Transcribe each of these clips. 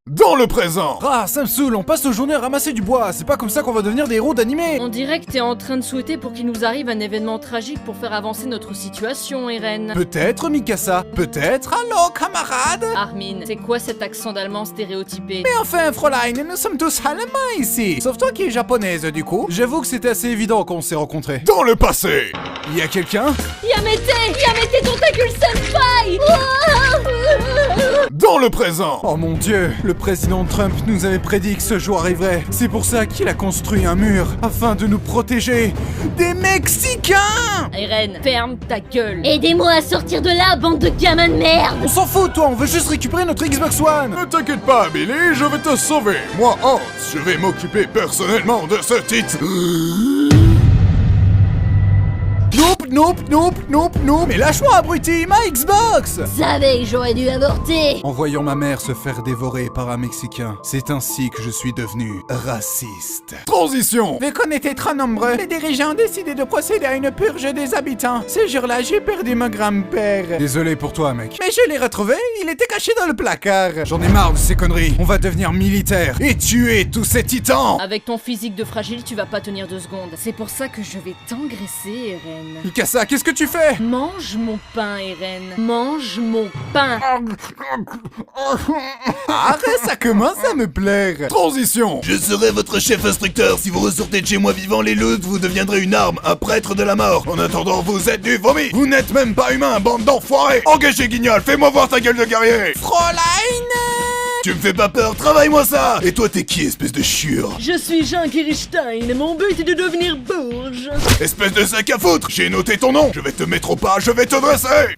Dans le présent. Ah, ça me saoule, on passe nos journées à ramasser du bois, c'est pas comme ça qu'on va devenir des héros d'animé. On dirait que t'es en train de souhaiter pour qu'il nous arrive un événement tragique pour faire avancer notre situation, Eren. Peut-être, Mikasa, peut-être. Allô, camarade. Armin, c'est quoi cet accent d'allemand stéréotypé? Mais enfin, Fräulein, nous sommes tous allemands ici. Sauf toi qui es japonaise, du coup. J'avoue que c'était assez évident quand on s'est rencontrés. Dans le passé. Il y a quelqu'un? Yamete Tentacule Senpai! Dans le présent. Oh mon dieu, le président Trump nous avait prédit que ce jour arriverait. C'est pour ça qu'il a construit un mur, afin de nous protéger des Mexicains! Eren, ferme ta gueule. Aidez-moi à sortir de là, bande de gamins de merde! On s'en fout, toi, on veut juste récupérer notre Xbox One! Ne t'inquiète pas, Billy, je vais te sauver. Moi, Hans, je vais m'occuper personnellement de ce titre. Nope, mais lâche-moi, abruti, ma Xbox! Savais que j'aurais dû avorter! En voyant ma mère se faire dévorer par un Mexicain, c'est ainsi que je suis devenu raciste. Transition. Vu qu'on était trop nombreux, les dirigeants ont décidé de procéder à une purge des habitants. Ce jour-là, j'ai perdu mon grand-père. Désolé pour toi, mec. Mais je l'ai retrouvé, il était caché dans le placard. J'en ai marre de ces conneries. On va devenir militaire et tuer tous ces titans! Avec ton physique de fragile, tu vas pas tenir 2 secondes. C'est pour ça que je vais t'engraisser, Eren. Mikasa, qu'est-ce que tu fais? Mange mon pain, Eren. Mange mon pain. Arrête, ça commence à me plaire. Transition. Je serai votre chef instructeur. Si vous ressortez de chez moi vivant les loups, vous deviendrez une arme, un prêtre de la mort. En attendant, vous êtes du vomi. Vous n'êtes même pas humain, bande d'enfoirés. Engagez, Guignol, fais-moi voir ta gueule de guerrier. Fräulein! Tu me fais pas peur, travaille-moi ça. Et toi, t'es qui, espèce de chiure? Je suis Jean Kirstein et mon but est de devenir bourge. Espèce de sac à foutre. J'ai noté ton nom. Je vais te mettre au pas, je vais te dresser.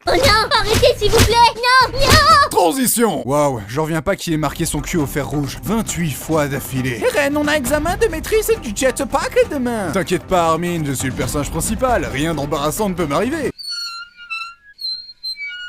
Oh non! Arrêtez s'il vous plaît! Non! Non! Transition. Waouh, j'en reviens pas qu'il ait marqué son cul au fer rouge 28 fois d'affilée. Eren, on a examen de maîtrise du jetpack demain. T'inquiète pas, Armin, je suis le personnage principal. Rien d'embarrassant ne peut m'arriver.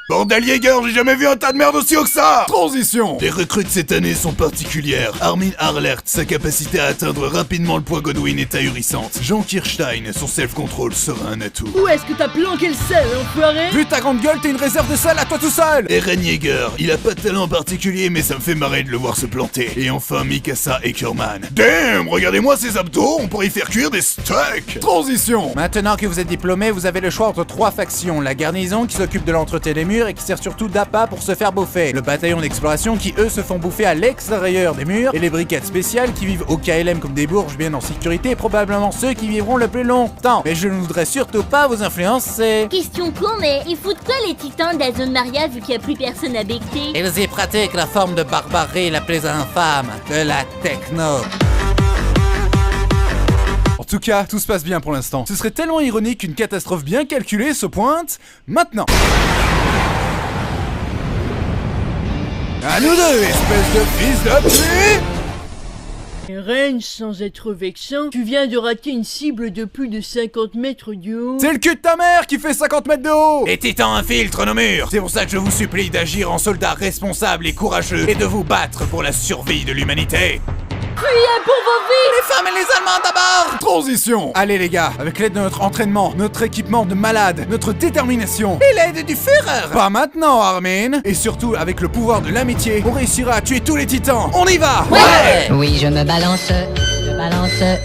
Bordel Jäger, j'ai jamais vu un tas de merde aussi haut que ça. Transition. Les recrues de cette année sont particulières. Armin Harlert, sa capacité à atteindre rapidement le poids Godwin est ahurissante. Jean Kirstein, son self-control sera un atout. Où est-ce que t'as planqué le sel, enfoiré? Vu ta grande gueule, t'es une réserve de sel à toi tout seul! Eren Yeager, il a pas de talent particulier mais ça me fait marrer de le voir se planter. Et enfin Mikasa Eckerman. Damn, regardez-moi ces abdos, on pourrait y faire cuire des steaks. Transition. Maintenant que vous êtes diplômé, vous avez le choix entre 3 factions. La garnison qui s'occupe de l'entretien des murs et qui sert surtout d'appât pour se faire bouffer. Le bataillon d'exploration qui eux se font bouffer à l'extérieur des murs. Et les brigades spéciales qui vivent au KLM comme des bourges bien en sécurité, probablement ceux qui vivront le plus longtemps. Mais je ne voudrais surtout pas vous influencer. Question con, mais ils foutent quoi les titans de la zone Maria vu qu'il y a plus personne à becter? Ils y pratiquent la forme de barbarie la plus infâme, de la techno. En tout cas, tout se passe bien pour l'instant. Ce serait tellement ironique qu'une catastrophe bien calculée se pointe maintenant. À nous deux, espèce de fils de pute! Eren, sans être vexant, tu viens de rater une cible de plus de 50 mètres de haut. C'est le cul de ta mère qui fait 50 mètres de haut! Les titans infiltrent nos murs. C'est pour ça que je vous supplie d'agir en soldats responsables et courageux et de vous battre pour la survie de l'humanité. Fuyez pour vos vies! Les femmes et les Allemands d'abord! Transition. Allez les gars, avec l'aide de notre entraînement, notre équipement de malade, notre détermination, Et l'aide du Führer! pas maintenant Armin, et surtout avec le pouvoir de l'amitié, on réussira à tuer tous les titans. On y va! Ouais! Oui, je me balance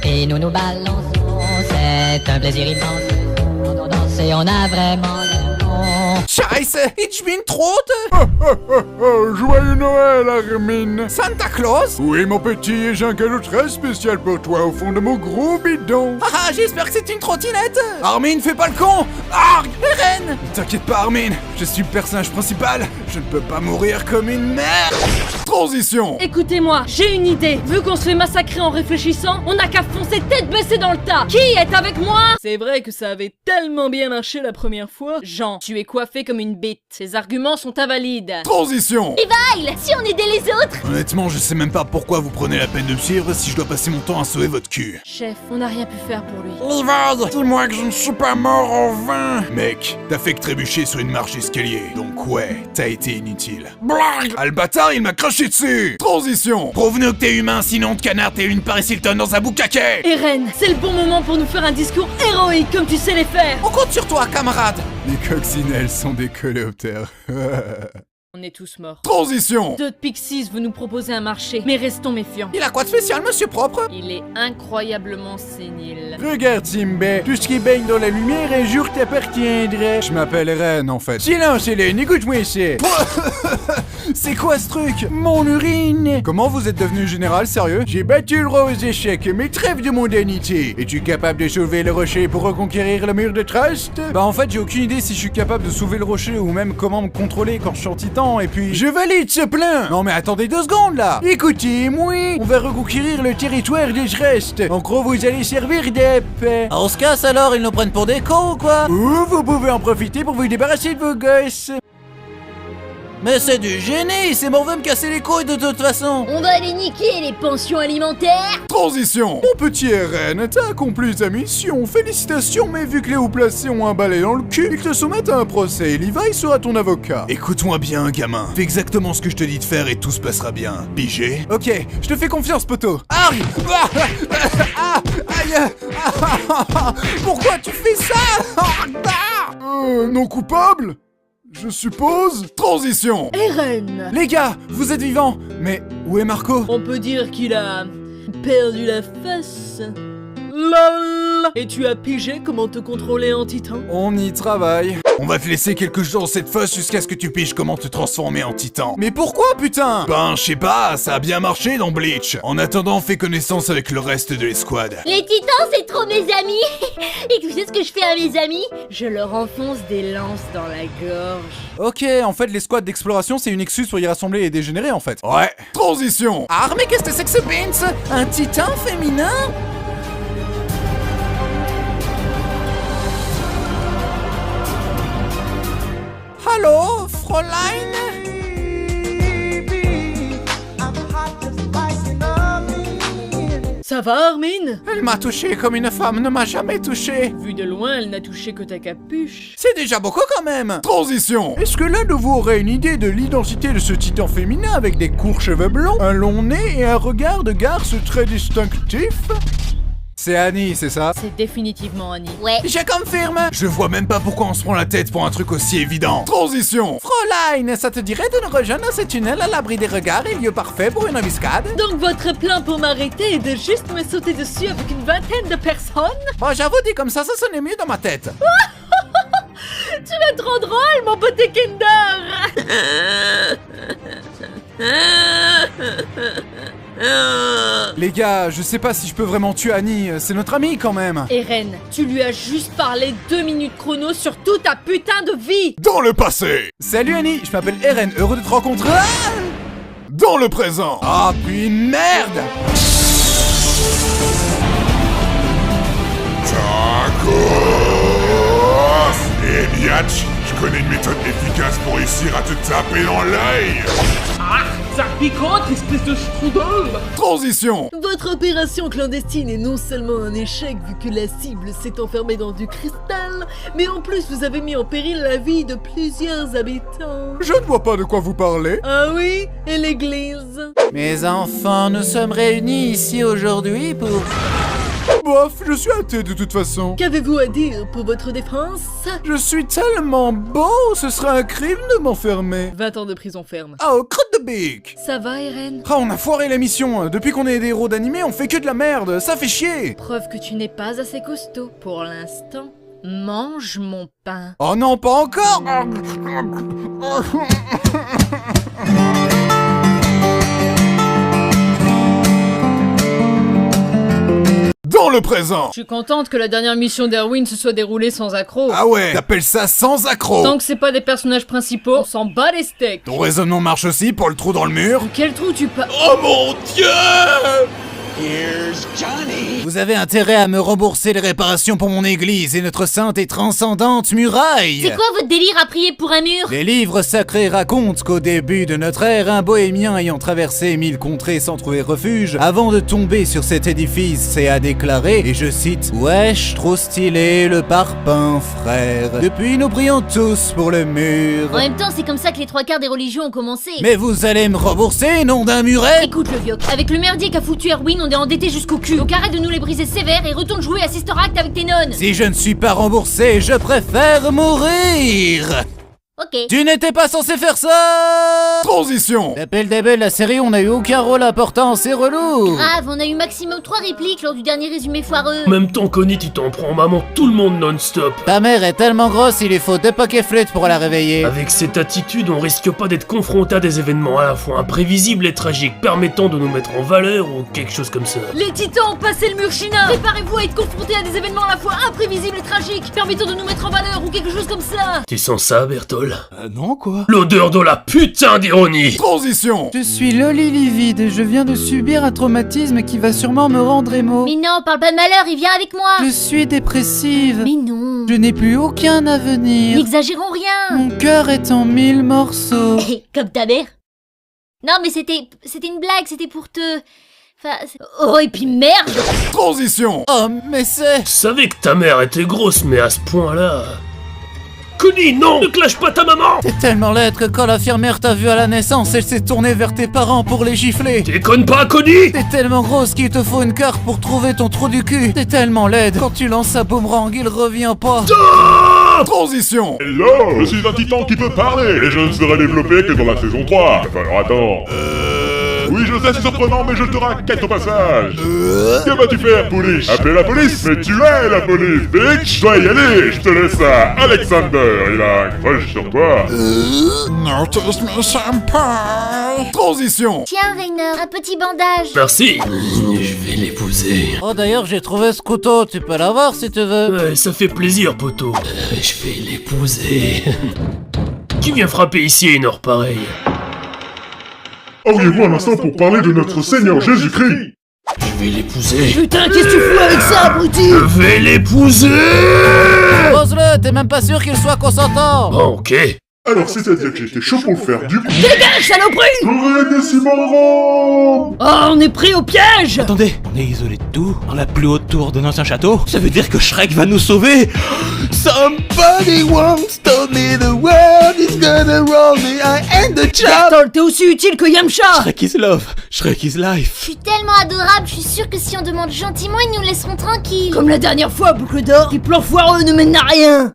et nous nous balançons. C'est un plaisir immense. Quand on danse et on a vraiment l'air bon. Scheiße! Ich bin tot! Joyeux Noël, Armin. Santa Claus? Oui, mon petit, et j'ai un cadeau très spécial pour toi au fond de mon gros bidon. Haha, j'espère que c'est une trottinette! Armin, fais pas le con! Arg! Eren! T'inquiète pas Armin, je suis le personnage principal, je ne peux pas mourir comme une merde! Transition. Écoutez-moi, j'ai une idée. Vu qu'on se fait massacrer en réfléchissant, on n'a qu'à foncer tête baissée dans le tas. Qui est avec moi? C'est vrai que ça avait tellement bien marché la première fois. Jean, tu es coiffé comme une bite. Ces arguments sont invalides. Transition. Levi, si on aidait les autres! Honnêtement, je sais même pas pourquoi vous prenez la peine de me suivre si je dois passer mon temps à sauver votre cul. Chef, on n'a rien pu faire pour lui. Levi! Dis-moi que je ne suis pas mort en vain. Mec, t'as fait que trébucher sur une marche escalier, donc ouais, t'as été inutile. Blague. Ah le bâtard, il m'a craché dessus. Transition. Prouve-nous que t'es humain, sinon te canard, t'es une Paris Hilton dans un boucaquet. Eren, c'est le bon moment pour nous faire un discours héroïque comme tu sais les faire. On compte sur toi, camarade! Les coccinelles sont des coléoptères. On est tous morts. Transition. D'autres Pixies veut nous proposer un marché, mais restons méfiants. Il a quoi de spécial, monsieur propre? Il est incroyablement sénile. Regarde, Timber, tout ce qui baigne dans la lumière un jour t'appartiendrait. Je m'appelle Ren, en fait. Silence, Hélène, écoute-moi ici. C'est quoi ce truc? Mon urine. Comment vous êtes devenu général, sérieux? J'ai battu le roi aux échecs, mais trêve de mondanité. Es-tu capable de soulever le rocher pour reconquérir le mur de Trust? Bah en fait, j'ai aucune idée si je suis capable de soulever le rocher ou même comment me contrôler quand je suis en titan, et puis... Je valide ce plan. Non mais attendez 2 secondes, là. Écoutez-moi, on va reconquérir le territoire de Trust. En gros, vous allez servir d'épée. On se casse alors, ils nous prennent pour des cons ou quoi? Ou vous pouvez en profiter pour vous débarrasser de vos gosses. Mais c'est du génie, c'est bon, veut me casser les couilles de toute façon. On va les niquer, les pensions alimentaires. Transition. Mon petit RN, t'as accompli ta mission, félicitations, mais vu que les hauts placés ont un balai dans le cul, ils te soumettent à un procès, Levi sera ton avocat. Écoute-moi bien, gamin. Fais exactement ce que je te dis de faire et tout se passera bien. Pigé? Ok, je te fais confiance, poteau. Aïe. Aïe. Pourquoi tu fais ça? Non coupable? Je suppose. Transition. Eren! Les gars, vous êtes vivants. Mais où est Marco? On peut dire qu'il a perdu la face. LOL! Et tu as pigé comment te contrôler en titan? On y travaille. On va te laisser quelques jours dans cette fosse jusqu'à ce que tu piges comment te transformer en titan. Mais pourquoi, putain? Ben, je sais pas, ça a bien marché dans Bleach. En attendant, fais connaissance avec le reste de l'escouade. Les titans, c'est trop mes amis. Et tu sais ce que je fais à mes amis? Je leur enfonce des lances dans la gorge. Ok, en fait, les squads d'exploration, c'est une excuse pour y rassembler les dégénérés, en fait. Ouais. Transition. Ah, mais qu'est-ce que c'est que ce Beans? Un titan féminin? Allô, Fräulein? Ça va, Armin? Elle m'a touché comme une femme ne m'a jamais touché. Vu de loin, elle n'a touché que ta capuche. C'est déjà beaucoup quand même. Transition. Est-ce que l'un de vous aurait une idée de l'identité de ce titan féminin avec des courts cheveux blonds, un long nez et un regard de garce très distinctif? C'est Annie, c'est ça? C'est définitivement Annie. Ouais. Je confirme. Je vois même pas pourquoi on se prend la tête pour un truc aussi évident. Transition. Fräulein, ça te dirait de nous rejoindre dans ce tunnel à l'abri des regards et lieu parfait pour une embuscade? Donc votre plan pour m'arrêter est de juste me sauter dessus avec une vingtaine de personnes? Bon, j'avoue, dit comme ça sonnait mieux dans ma tête. Tu es trop drôle, mon petit Kinder! Les gars, je sais pas si je peux vraiment tuer Annie, c'est notre amie quand même. Eren, tu lui as juste parlé 2 minutes chrono sur toute ta putain de vie! Dans le passé. Salut Annie, je m'appelle Eren, heureux de te rencontrer. Dans le présent. Ah, puis merde! Eh biatch, je connais une méthode efficace pour réussir à te taper dans l'œil. Ça picote, espèce de strudel! Transition. Votre opération clandestine est non seulement un échec vu que la cible s'est enfermée dans du cristal, mais en plus vous avez mis en péril la vie de plusieurs habitants. Je ne vois pas de quoi vous parlez. Ah oui? Et l'église? Mes enfants, nous sommes réunis ici aujourd'hui pour... Bof, je suis athée de toute façon. Qu'avez-vous à dire pour votre défense? Je suis tellement beau, ce serait un crime de m'enfermer. 20 ans de prison ferme. Oh, crotte de bique. Ça va, Eren? Ah, on a foiré la mission. Depuis qu'on est des héros d'animé, on fait que de la merde. Ça fait chier. Preuve que tu n'es pas assez costaud pour l'instant. Mange mon pain. Oh non, pas encore. Dans le présent. Je suis contente que la dernière mission d'Erwin se soit déroulée sans accroc. Ah ouais, t'appelles ça sans accroc? Tant que c'est pas des personnages principaux, on s'en bat les steaks. Ton raisonnement marche aussi pour le trou dans le mur? Quel trou tu pas... Oh mon dieu! Vous avez intérêt à me rembourser les réparations pour mon église et notre sainte et transcendante muraille. C'est quoi votre délire à prier pour un mur? Les livres sacrés racontent qu'au début de notre ère, un bohémien ayant traversé 1000 contrées sans trouver refuge, avant de tomber sur cet édifice, a déclaré, et je cite, « Wesh, trop stylé le parpaing, frère. Depuis, nous prions tous pour le mur. En même temps, c'est comme ça que les 3/4 des religions ont commencé. Mais vous allez me rembourser, nom d'un muret? Écoute le vieux, avec le merdier qu'a foutu Erwin, on est endetté jusqu'au cul. Donc arrête arrête de nous les briser sévères et retourne jouer à Sister Act avec tes nonnes. Si je ne suis pas remboursé, je préfère mourir. Ok. Tu n'étais pas censé faire ça. Transition. Depuis le début de la série, on n'a eu aucun rôle important, c'est relou. Grave, on a eu maximum 3 répliques lors du dernier résumé foireux. En même temps, Connie, tu t'en prends maman tout le monde non-stop. Ta mère est tellement grosse, il lui faut 2 pokéflutes pour la réveiller. Avec cette attitude, on risque pas d'être confronté à des événements à la fois imprévisibles et tragiques, permettant de nous mettre en valeur ou quelque chose comme ça. Les titans ont passé le mur chinois. Préparez-vous à être confrontés à des événements à la fois imprévisibles et tragiques, permettant de nous mettre en valeur ou quelque chose comme ça. Tu sens ça, Bertol? Non, quoi? L'odeur de la putain d'ironie. Transition. Je suis Loli Livide et je viens de subir un traumatisme qui va sûrement me rendre émo. Mais non, parle pas de malheur, il vient avec moi. Je suis dépressive. Mais non. Je n'ai plus aucun avenir. N'exagérons rien. Mon cœur est en 1000 morceaux. Comme ta mère. Non, mais c'était une blague, c'était pour te... Enfin... Oh, et puis merde. Transition. Oh, mais c'est... Je savais que ta mère était grosse, mais à ce point-là... Connie, non! Ne clash pas ta maman! T'es tellement laide que quand l'infirmière t'a vu à la naissance, elle s'est tournée vers tes parents pour les gifler. Déconne pas, Connie! T'es tellement grosse qu'il te faut une carte pour trouver ton trou du cul. T'es tellement laide, quand tu lances un boomerang, il revient pas. Transition. Hello, je suis un titan qui peut parler, et je ne serai développé que dans la saison 3. Il va falloir attendre. Oui, je sais, c'est surprenant, mais je te raquette au passage. Que vas-tu faire, police? Appeler la police? Mais tu es la police, bitch! Dois y aller, je te laisse à Alexander, il a un crush sur toi. Notice me senpai. Transition. Tiens, Rainer, un petit bandage. Merci. Je vais l'épouser. Oh d'ailleurs, j'ai trouvé ce couteau, tu peux l'avoir si tu veux. Ouais, ça fait plaisir, poteau. Je vais l'épouser. Qui vient frapper ici à une heure pareille? Auriez-vous un instant pour parler de notre Seigneur Jésus-Christ? Je vais l'épouser. Putain, qu'est-ce que tu fous avec ça, abruti? Je vais l'épouser! Pose-le, t'es même pas sûr qu'il soit consentant. Bon, ok. Alors, c'est-à-dire que j'étais chaud pour le faire, du coup... Dégage, saloperie! J'aurais été si marrant! Oh, on est pris au piège! Attendez, on est isolé de tout, dans la plus haute tour d'un ancien château. Ça veut dire que Shrek va nous sauver. Somebody once told me the world is gonna roll me, I am the champ. Bertol, t'es aussi utile que Yamcha! Shrek is love, Shrek is life. Je suis tellement adorable, je suis sûre que si on demande gentiment, ils nous laisseront tranquilles. Comme la dernière fois, boucle d'or, tes plans foireux ne mènent à rien!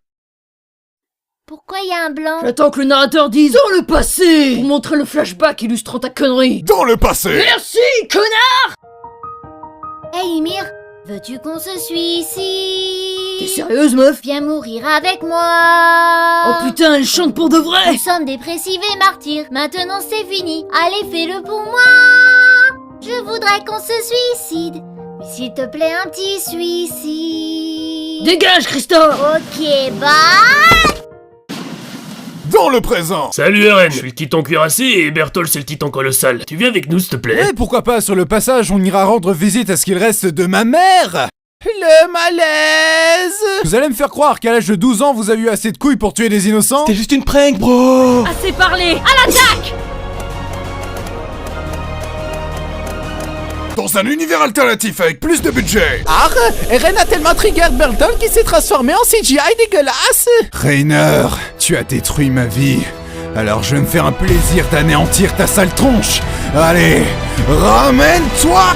Pourquoi il y a un blanc? J'attends que le narrateur dise dans le passé pour montrer le flashback illustrant ta connerie. Dans le passé. Merci, connard! Hey Ymir, veux-tu qu'on se suicide? T'es sérieuse, meuf? Viens mourir avec moi. Oh putain, elle chante pour de vrai! Nous sommes dépressifs et martyrs, maintenant c'est fini. Allez, fais-le pour moi. Je voudrais qu'on se suicide, mais s'il te plaît un petit suicide. Dégage, Christophe! Ok, bye. Dans le présent. Salut Eren, je suis le titan cuirassé et Bertol c'est le titan colossal. Tu viens avec nous s'il te plaît? Et pourquoi pas, sur le passage, on ira rendre visite à ce qu'il reste de ma mère. Le malaise. Vous allez me faire croire qu'à l'âge de 12 ans, vous avez eu assez de couilles pour tuer des innocents? C'était juste une prank, bro. Assez parlé! À l'attaque! Dans un univers alternatif avec plus de budget. Ah, Eren a tellement trigger Bertol qu'il s'est transformé en CGI dégueulasse. Rainer, tu as détruit ma vie. Alors je vais me faire un plaisir d'anéantir ta sale tronche. Allez, ramène-toi.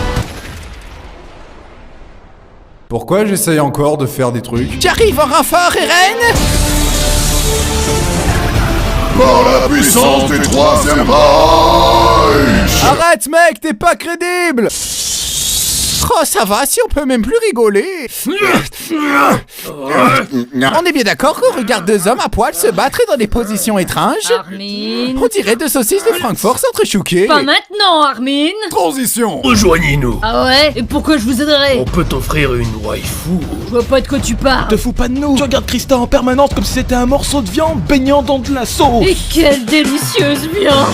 Pourquoi j'essaye encore de faire des trucs? J'arrive en renfort, Eren. Par la puissance du troisième Reich. Arrête mec, t'es pas crédible. Oh, ça va, si on peut même plus rigoler. On est bien d'accord qu'on regarde deux hommes à poil se battre dans des positions étranges? Armin... On dirait deux saucisses de Francfort s'entrechouquer. Pas maintenant, Armin! Transition. Rejoignez-nous. Ah ouais? Et pourquoi je vous aiderais? On peut t'offrir une waifu. Je vois pas de quoi tu parles. Te fous pas de nous. Tu regardes Krista en permanence comme si c'était un morceau de viande baignant dans de la sauce. Et quelle délicieuse viande!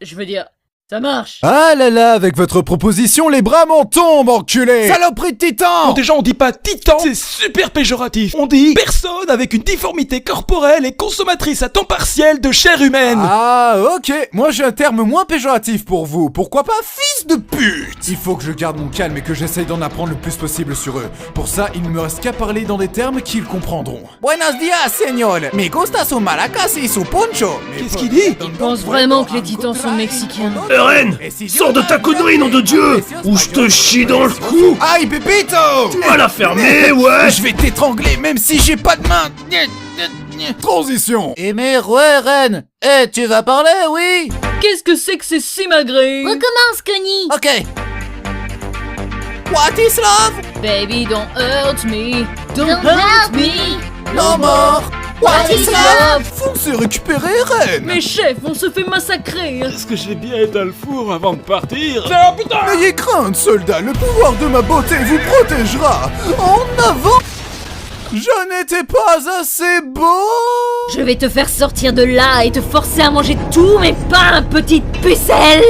Je veux dire, ça marche. Ah là là, avec votre proposition, les bras m'en tombent, enculé. Saloperie de titan! Non, déjà on dit pas titan, c'est super péjoratif. On dit personne avec une difformité corporelle et consommatrice à temps partiel de chair humaine. Ah, ok. Moi, j'ai un terme moins péjoratif pour vous. Pourquoi pas fils de pute? Il faut que je garde mon calme et que j'essaye d'en apprendre le plus possible sur eux. Pour ça, il ne me reste qu'à parler dans des termes qu'ils comprendront. Buenos dias, señor. Me gusta su maracas y su poncho. Qu'est-ce qu'il dit? Il pense vraiment que les titans sont mexicains. Eren, sors de ta connerie, nom de Dieu, ou je te chie dans le cou. Aïe, Pépito! Tu vas la fermer, ouais. Je vais t'étrangler même si j'ai pas de main. Transition. Eh mais ouais, Ren. Eh, tu vas parler, oui? Qu'est-ce que c'est que ces simagrées? Recommence, Connie. Ok. What is love? Baby, don't hurt me. Don't Don't hurt hurt me. No more. What is love? Foncez récupérer Ren. Mais chef, on se fait massacrer. Est-ce que j'ai bien été le four avant de partir? N'ayez crainte, soldat, le pouvoir de ma beauté vous protégera. En avant. Je n'étais pas assez beau. Je vais te faire sortir de là et te forcer à manger tous mes pains, petite pucelle.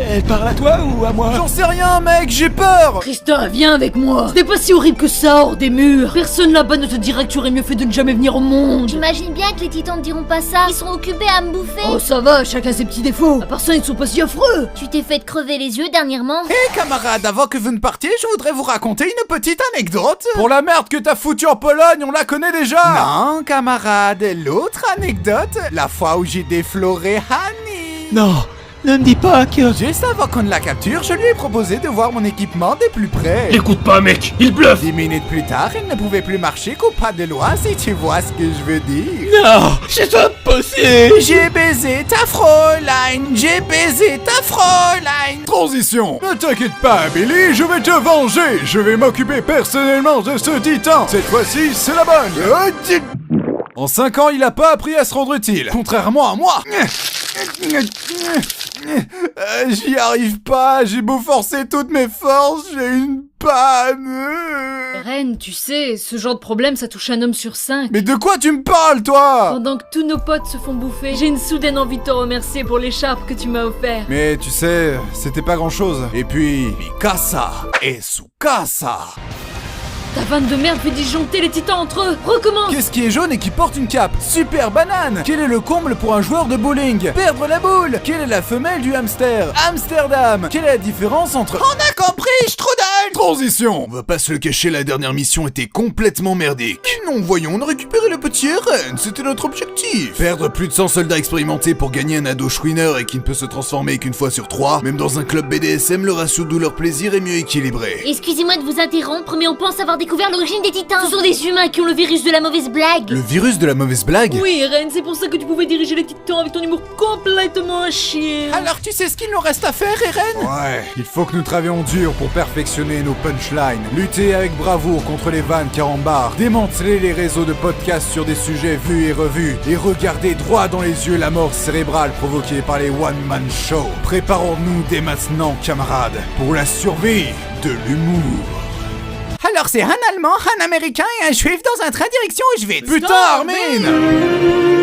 Elle parle à toi ou à moi? J'en sais rien, mec, j'ai peur. Krista, viens avec moi. Ce n'est pas si horrible que ça, hors des murs. Personne là-bas ne te dira que tu aurais mieux fait de ne jamais venir au monde. J'imagine bien que les titans ne diront pas ça. Ils sont occupés à me bouffer. Oh, ça va, chacun ses petits défauts. À part ça, ils ne sont pas si affreux. Tu t'es fait crever les yeux dernièrement. Hé camarades, avant que vous ne partiez, je voudrais vous raconter une petite anecdote. Pour la merde que t'as foutue en Pologne, on la connaît déjà. Non, camarade, l'autre anecdote, la fois où j'ai défloré Honey. Non, ne me dis pas que... Juste avant qu'on la capture, je lui ai proposé de voir mon équipement de plus près. L'écoute pas, mec, il bluffe. 10 minutes plus tard, il ne pouvait plus marcher qu'au pas de loi, si tu vois ce que je veux dire. Non, c'est impossible. J'ai baisé ta Fräulein, j'ai baisé ta Fräulein. Transition. Ne t'inquiète pas, Billy, je vais te venger. Je vais m'occuper personnellement de ce titan. Cette fois-ci, c'est la bonne. En 5 ans, il a pas appris à se rendre utile, contrairement à moi. J'y arrive pas, j'ai beau forcer toutes mes forces, j'ai une panne. Ren, tu sais, ce genre de problème, ça touche un homme sur 5. Mais de quoi tu me parles, toi? Pendant que tous nos potes se font bouffer, j'ai une soudaine envie de te remercier pour l'écharpe que tu m'as offert. Mais tu sais, c'était pas grand-chose. Et puis, Mikasa et Tsukasa. Ta vanne de merde fait disjoncter les titans entre eux. Recommence. Qu'est-ce qui est jaune et qui porte une cape? Super banane. Quel est le comble pour un joueur de bowling? Perdre la boule. Quelle est la femelle du hamster? Amsterdam. Quelle est la différence entre... On a compris, Strudel. Transition. On va pas se le cacher, la dernière mission était complètement merdique. Non, voyons, on a récupéré le petit Eren, c'était notre objectif. Perdre plus de 100 soldats expérimentés pour gagner un ado chouineur et qui ne peut se transformer qu'une fois sur 3, même dans un club BDSM, le ratio douleur-plaisir est mieux équilibré. Excusez-moi de vous interrompre, mais on pense avoir découvert l'origine des titans. Ce sont des humains qui ont le virus de la mauvaise blague. Le virus de la mauvaise blague? Oui, Ren, c'est pour ça que tu pouvais diriger les titans avec ton humour complètement à chier. Alors tu sais ce qu'il nous reste à faire, Eren? Ouais, il faut que nous travaillions dur pour perfectionner nos punchlines, lutter avec bravoure contre les vannes carambars, démanteler les réseaux de podcasts sur des sujets vus et revus, et regarder droit dans les yeux la mort cérébrale provoquée par les one-man shows. Préparons-nous dès maintenant, camarades, pour la survie de l'humour. Alors c'est un Allemand, un Américain et un Juif dans un train direction Auschwitz. Putain, Armin!